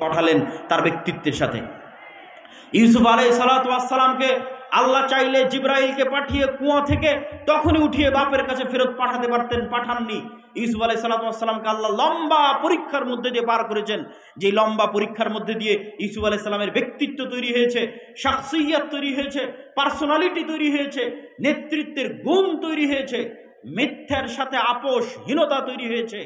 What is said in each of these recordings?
পাঠালেন তার ব্যক্তিত্বের সাথে। ইউসুফ আলাইহিস সালাতু ওয়াস সালামকে আল্লাহ চাইলে জিবরাইলকে পাঠিয়ে কুয়া থেকে তখনই উঠিয়ে বাপের কাছে ফেরত পাঠাতে পারতেন, পাঠাননি। ইউসুফ আলাইহিস সালাতু ওয়াস সালামকে আল্লাহ লম্বা পরীক্ষার মধ্যে দিয়ে পার করেছেন। যে লম্বা পরীক্ষার মধ্যে দিয়ে ইউসুফ আলাইহিস সালামের ব্যক্তিত্ব তৈরি হয়েছে, শাখসিয়ত তৈরি হয়েছে, পার্সোনালিটি তৈরি হয়েছে, নেতৃত্বের গুণ তৈরি হয়েছে, মিথ্যার সাথে আপোষহীনতা তৈরি হয়েছে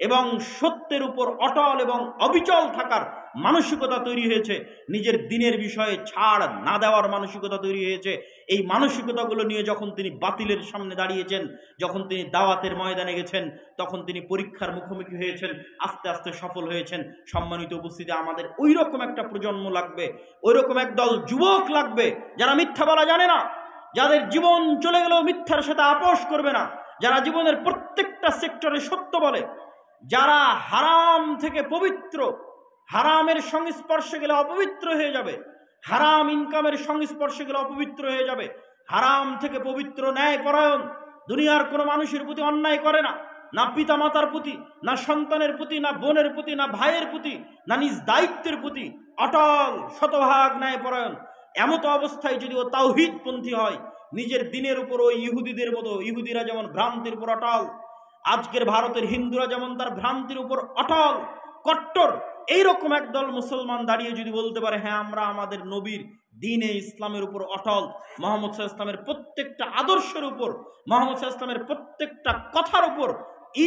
এবং সত্যের উপর অটল এবং অবিচল থাকার মানসিকতা তৈরি হয়েছে, নিজের দিনের বিষয়ে ছাড় না দেওয়ার মানসিকতা তৈরি হয়েছে। এই মানসিকতাগুলো নিয়ে যখন তিনি বাতিলের সামনে দাঁড়িয়েছেন, যখন তিনি দাওয়াতের ময়দানে গেছেন, তখন তিনি পরীক্ষার মুখোমুখি হয়েছেন, আস্তে আস্তে সফল হয়েছেন। সম্মানিত উপস্থিতি, আমাদের ওই রকম একটা প্রজন্ম লাগবে, ওই রকম একদল যুবক লাগবে যারা মিথ্যা বলা জানে না, যাদের জীবন চলে গেলেও মিথ্যার সাথে আপোষ করবে না, যারা জীবনের প্রত্যেকটা সেক্টরে সত্য বলে, যারা হারাম থেকে পবিত্র, হারামের সংস্পর্শে গেলে অপবিত্র হয়ে যাবে, হারাম ইনকামের সংস্পর্শে গেলে অপবিত্র হয়ে যাবে, হারাম থেকে পবিত্র, ন্যায়পরায়ণ, দুনিয়ার কোনো মানুষের প্রতি অন্যায় করে না, না পিতা মাতার প্রতি, না সন্তানের প্রতি, না বোনের প্রতি, না ভাইয়ের প্রতি, না নিজ দায়িত্বের প্রতি, অটল শতভাগ ন্যায়পরায়ণ। এমতো অবস্থায় যদি ও তাওহীদপন্থী হয়, নিজের দিনের উপর ওই ইহুদিদের মতো, ইহুদিরা যেমন ভ্রান্তির উপর অটল, আজকের ভারতের হিন্দুরা যেমন তার ভ্রান্তির উপর অটল, কট্টর, এইরকম একদল মুসলমান দাঁড়িয়ে যদি বলতে পারে হ্যাঁ আমরা আমাদের নবীর দ্বীনে ইসলামের উপর অটল, মুহাম্মদ সাল্লাল্লাহু আলাইহি ওয়াসাল্লামের প্রত্যেকটা আদর্শের উপর, মুহাম্মদ সাল্লাল্লাহু আলাইহি ওয়াসাল্লামের প্রত্যেকটা কথার উপর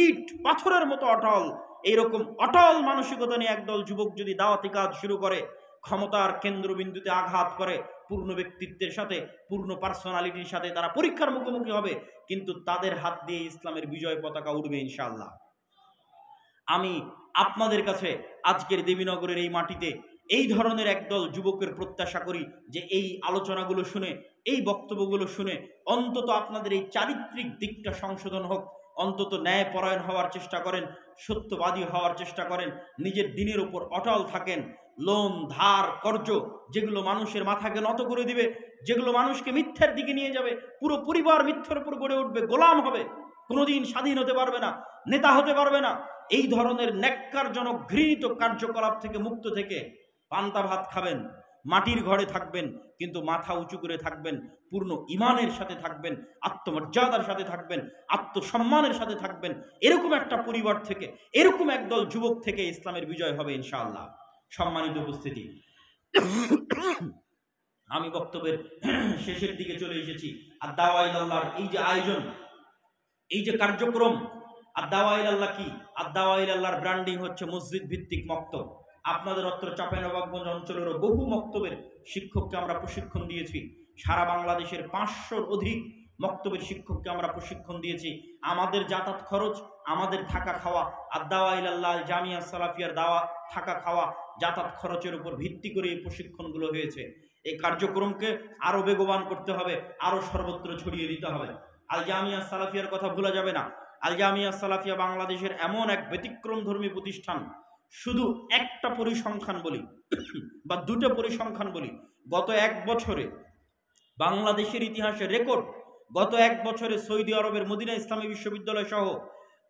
ইট পাথরের মতো অটল, এইরকম অটল মানসিকতা নিয়ে একদল যুবক যদি দাওয়াতি কাজ শুরু করে, ক্ষমতার কেন্দ্রবিন্দুতে আঘাত করে, পূর্ণ ব্যক্তিত্বের সাথে, পূর্ণ পার্সোনালিটির সাথে তারা পরীক্ষার মুখোমুখি হবে, কিন্তু তাদের হাত দিয়ে ইসলামের বিজয় পতাকা উঠবে ইনশাআল্লাহ। আমি আপনাদের কাছে আজকের দেবীনগরের এই মাটিতে এই ধরনের একদল যুবকের প্রত্যাশা করি যে এই আলোচনাগুলো শুনে, এই বক্তব্যগুলো শুনে অন্তত আপনাদের এই চারিত্রিক দিকটা সংশোধন হোক, অন্তত ন্যায়পরায়ণ হওয়ার চেষ্টা করেন, সত্যবাদী হওয়ার চেষ্টা করেন, নিজের দিনের উপর অটল থাকেন। লোন, ধার, কর্জ যেগুলো মানুষের মাথাকে নত করে দিবে, যেগুলো মানুষকে মিথ্যার দিকে নিয়ে যাবে, পুরো পরিবার মিথ্যার উপর গড়ে উঠবে, গোলাম হবে, কোনোদিন স্বাধীন হতে পারবে না, নেতা হতে পারবে না, এই ধরনের ন্যাক্কারজনক ঘৃণিত কার্যকলাপ থেকে মুক্ত থেকে পান্তা ভাত খাবেন, মাটির ঘরে থাকবেন, কিন্তু মাথা উঁচু করে থাকবেন, পূর্ণ ঈমানের সাথে থাকবেন, আত্মমর্যাদার সাথে থাকবেন, আত্মসম্মানের সাথে থাকবেন। এরকম একটা পরিবার থেকে, এরকম একদল যুবক থেকে ইসলামের বিজয় হবে ইনশাআল্লাহ। সম্মানিত উপস্থিতি, আমি বক্তব্যের শেষের দিকে চলে এসেছি। আর দাওয়া ইলাল্লাহর এই যে আয়োজন, এই যে কার্যক্রম, আর দাওয়া ইলাল্লাহ কি? আর দাওয়া ইলাল্লাহর ব্র্যান্ডিং হচ্ছে মসজিদ ভিত্তিক মক্তব। আপনাদের অত্র চাঁপাইনবাবগঞ্জ অঞ্চলেরও বহু মক্তবের শিক্ষককে আমরা প্রশিক্ষণ দিয়েছি। সারা বাংলাদেশের 500-র অধিক মক্তবের শিক্ষককে আমরা প্রশিক্ষণ দিয়েছি। আমাদের যাতায়াত খরচ, আমাদের থাকা খাওয়া, আর দাওয়া ইলাল্লাহ জামিয়া সালাফিয়ার দাওয়া থাকা খাওয়া যাতায়াত খরচের উপর ভিত্তি করে এই প্রশিক্ষণগুলো হয়েছে। এই কার্যক্রমকে আরও বেগবান করতে হবে, আরও সর্বত্র ছড়িয়ে দিতে হবে। আল জামিয়া সালাফিয়ার কথা ভোলা যাবে না। আল জামিয়া সালাফিয়া বাংলাদেশের এমন এক ব্যতিক্রমধর্মী প্রতিষ্ঠান। শুধু একটা পরিসংখ্যান বলি বা দুটো পরিসংখ্যান বলি, গত এক বছরে বাংলাদেশের ইতিহাসে রেকর্ড, গত এক বছরে সৌদি আরবের মদিনা ইসলামী বিশ্ববিদ্যালয় সহ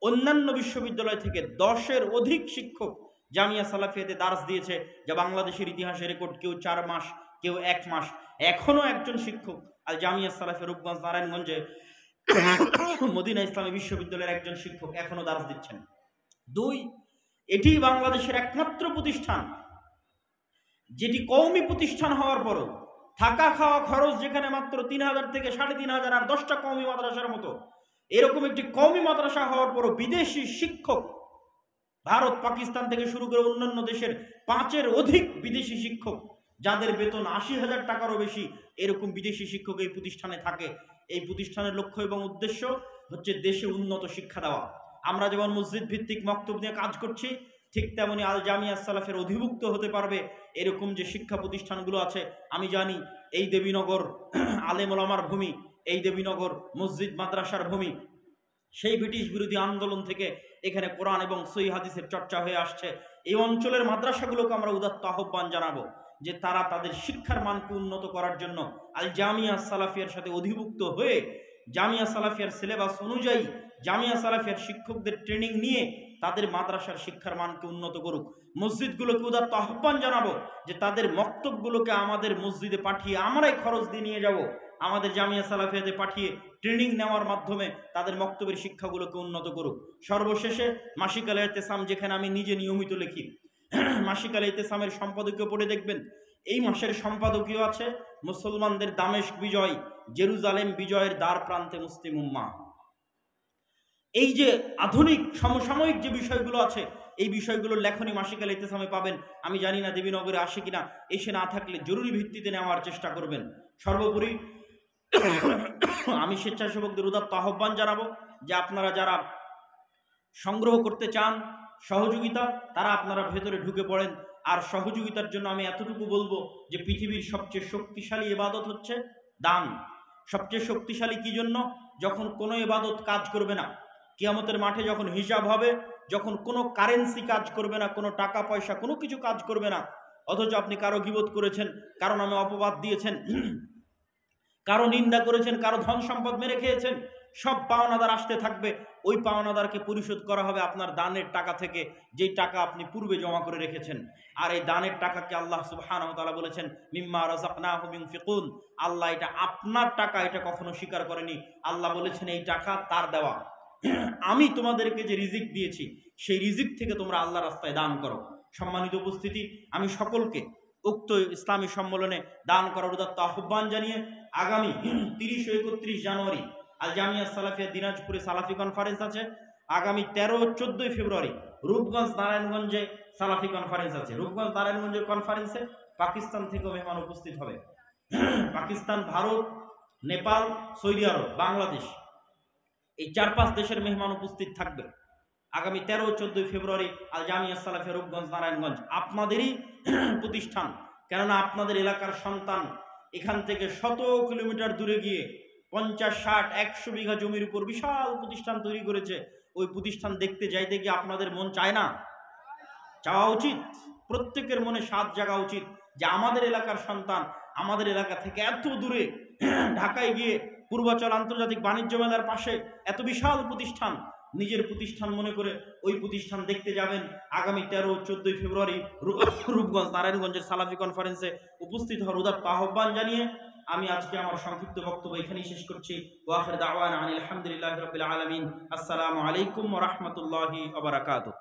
অন্যান্য বিশ্ববিদ্যালয় থেকে 10-এর অধিক শিক্ষক জামিয়া সালাফিয়াতে দার্স দিয়েছে, যা বাংলাদেশের ইতিহাসে রেকর্ড। কেউ 4 মাস, কেউ 1 মাস। এখনও একজন শিক্ষক আল জামিয়া সালাফিয়া রূপগঞ্জ নারায়ণগঞ্জে মদিনা ইসলামী বিশ্ববিদ্যালয়ের একজন শিক্ষক এখনো দার্স দিচ্ছেন। 2, এটি বাংলাদেশের একমাত্র প্রতিষ্ঠান যেটি কওমি প্রতিষ্ঠান হওয়ার পরও থাকা খাওয়া খরচ যেখানে মাত্র 3000 থেকে 3500 আর 10টা কওমি মাদ্রাসার মতো, এরকম একটি কওমি মাদ্রাসা হওয়ার পরও বিদেশি শিক্ষক, ভারত পাকিস্তান থেকে শুরু করে অন্যান্য দেশের 5-এর অধিক বিদেশি শিক্ষক, যাদের বেতন 80,000 টাকারও বেশি, এরকম বিদেশি শিক্ষক এই প্রতিষ্ঠানে থাকে। এই প্রতিষ্ঠানের লক্ষ্য এবং উদ্দেশ্য হচ্ছে দেশে উন্নত শিক্ষা দেওয়া। আমরা যেমন মসজিদ ভিত্তিক মক্তব নিয়ে কাজ করছি, ঠিক তেমনি আল জামিয়া সালাফের অধিভুক্ত হতে পারবে এরকম যে শিক্ষা প্রতিষ্ঠানগুলো আছে। আমি জানি এই দেবীনগর আলেম ওলামার ভূমি, এই দেবীনগর মসজিদ মাদ্রাসার ভূমি। সেই ব্রিটিশ বিরোধী আন্দোলন থেকে এখানে কোরআন এবং সহিহ হাদিসের চর্চা হয়ে আসছে। এই অঞ্চলের মাদ্রাসাগুলোকে আমরা উদাত্ত আহ্বান জানাবো যে তারা তাদের শিক্ষার মানকে উন্নত করার জন্য আল জামিয়া সালাফিয়ার সাথে অধিভুক্ত হয়ে জামিয়া সালাফিয়ার সিলেবাস অনুযায়ী জামিয়া সালাফিয়ার শিক্ষকদের ট্রেনিং নিয়ে তাদের মাদ্রাসার শিক্ষার মানকে উন্নত করুক। মসজিদগুলোকে উদাত্ত আহ্বান জানাবো যে তাদের মক্তবগুলোকে আমাদের মসজিদে পাঠিয়ে আমরাই খরচ দিয়ে নিয়ে যাব, আমাদের জামিয়া সালাফিয়াতে পাঠিয়ে ট্রেনিং নেওয়ার মাধ্যমে তাদের মক্তবের শিক্ষাগুলোকে উন্নত করুক। সর্বশেষে মাসিক আল ইতিসাম, যেখানে আমি নিজে নিয়মিত লিখি, মাসিক আল ইতিসামের সম্পাদকীয় পড়ে দেখবেন এই মাসের সম্পাদকীয় আছে মুসলমানদের দামেস্ক বিজয়, জেরুজালেম বিজয়ের দ্বার প্রান্তে মুসলিম উম্মাহ। এই যে আধুনিক সমসাময়িক যে বিষয়গুলো আছে এই বিষয়গুলোর লেখনী মাসিক আল ইতিসামে পাবেন। আমি জানি না দেবীনগরে আসে কিনা, এসে না থাকলে জরুরি ভিত্তিতে নেওয়ার চেষ্টা করবেন। সর্বোপরি আমি স্বেচ্ছাসেবকদের উদাত্ত আহ্বান জানাবো যে আপনারা যারা সংগ্রহ করতে চান সহযোগিতা, তারা আপনারা ভেতরে ঢুকে পড়েন। আর সহযোগিতার জন্য আমি এতটুকু বলবো যে পৃথিবীর সবচেয়ে শক্তিশালী ইবাদত হচ্ছে দান। সবচেয়ে শক্তিশালী কি জন্য? যখন কোনো ইবাদত কাজ করবে না, কিয়ামতের মাঠে যখন হিসাব হবে, যখন কোনো কারেন্সি কাজ করবে না, কোনো টাকা পয়সা কোনো কিছু কাজ করবে না, অথচ আপনি কারো গীবত করেছেন, কারো নামে অপবাদ দিয়েছেন, কারো নিন্দা করেছেন, কারো ধন সম্পদ মেরে খেয়েছেন, সব পাওনাদার আসতে থাকবে। ওই পাওনাদারকে পরিশোধ করা হবে আপনার দানের টাকা থেকে, যেই টাকা আপনি পূর্বে জমা করে রেখেছেন। আর এই দানের টাকাকে আল্লাহ সুবহানাহু ওয়া তাআলা বলেছেন মিম্মা রাযাকনাহুম ইউনফিকুন। আল্লাহ এটা আপনার টাকা, এটা কখনো স্বীকার করেনি। আল্লাহ বলেছেন এই টাকা তার দেওয়া, আমি তোমাদেরকে যে রিজিক দিয়েছি সেই রিজিক থেকে তোমরা আল্লাহ রাস্তায় দান করো। সম্মানিত উপস্থিতি, আমি সকলকে উক্ত ইসলামী সম্মেলনে দান করার উদাত্ত আহ্বান জানিয়ে আগামী 30 ও 31 জানুয়ারি আল জামিয়া সালাফিয়া দিনাজপুরে সালাফি কনফারেন্স আছে। আগামী 13 ও 14 ফেব্রুয়ারি রূপগঞ্জ নারায়ণগঞ্জে সালাফি কনফারেন্স আছে। রূপগঞ্জ নারায়ণগঞ্জের কনফারেন্সে পাকিস্তান থেকেও মেহমান উপস্থিত হবে। পাকিস্তান, ভারত, নেপাল, সৌদি আরব, বাংলাদেশ, এই 4-5 দেশের মেহমান উপস্থিত থাকবে আগামী 13 ও 14 ফেব্রুয়ারি আল জামিয়া সালাফিয়া রূপগঞ্জ নারায়ণগঞ্জ। আপনাদেরই প্রতিষ্ঠান, কেননা আপনাদের এলাকার সন্তান এখান থেকে শত কিলোমিটার দূরে গিয়ে 50, 60, 100 বিঘা জমির উপর বিশাল প্রতিষ্ঠান তৈরি করেছে। ওই প্রতিষ্ঠান দেখতে যাইতে গিয়ে আপনাদের মন চায় না? চাওয়া উচিত, প্রত্যেকের মনে স্বাদ জাগা উচিত যে আমাদের এলাকার সন্তান আমাদের এলাকা থেকে এত দূরে ঢাকায় গিয়ে পূর্বাচল আন্তর্জাতিক বাণিজ্য মেলার পাশে এত বিশাল প্রতিষ্ঠান, নিজের প্রতিষ্ঠান মনে করে ওই প্রতিষ্ঠান দেখতে যাবেন। আগামী 13 ও 14 ফেব্রুয়ারি রূপগঞ্জ নারায়ণগঞ্জের সালাফি কনফারেন্সে উপস্থিত হওয়ার উদাত্ত আহ্বান জানিয়ে আমি আজকে আমার সংক্ষিপ্ত বক্তব্য এখানেই শেষ করছি। ওয়া আখির দাওয়ানা আনিল হামদুলিল্লাহি রাব্বিল আলামিন। আসসালামু আলাইকুম ওয়া রাহমাতুল্লাহি ওয়া বারাকাতুহু।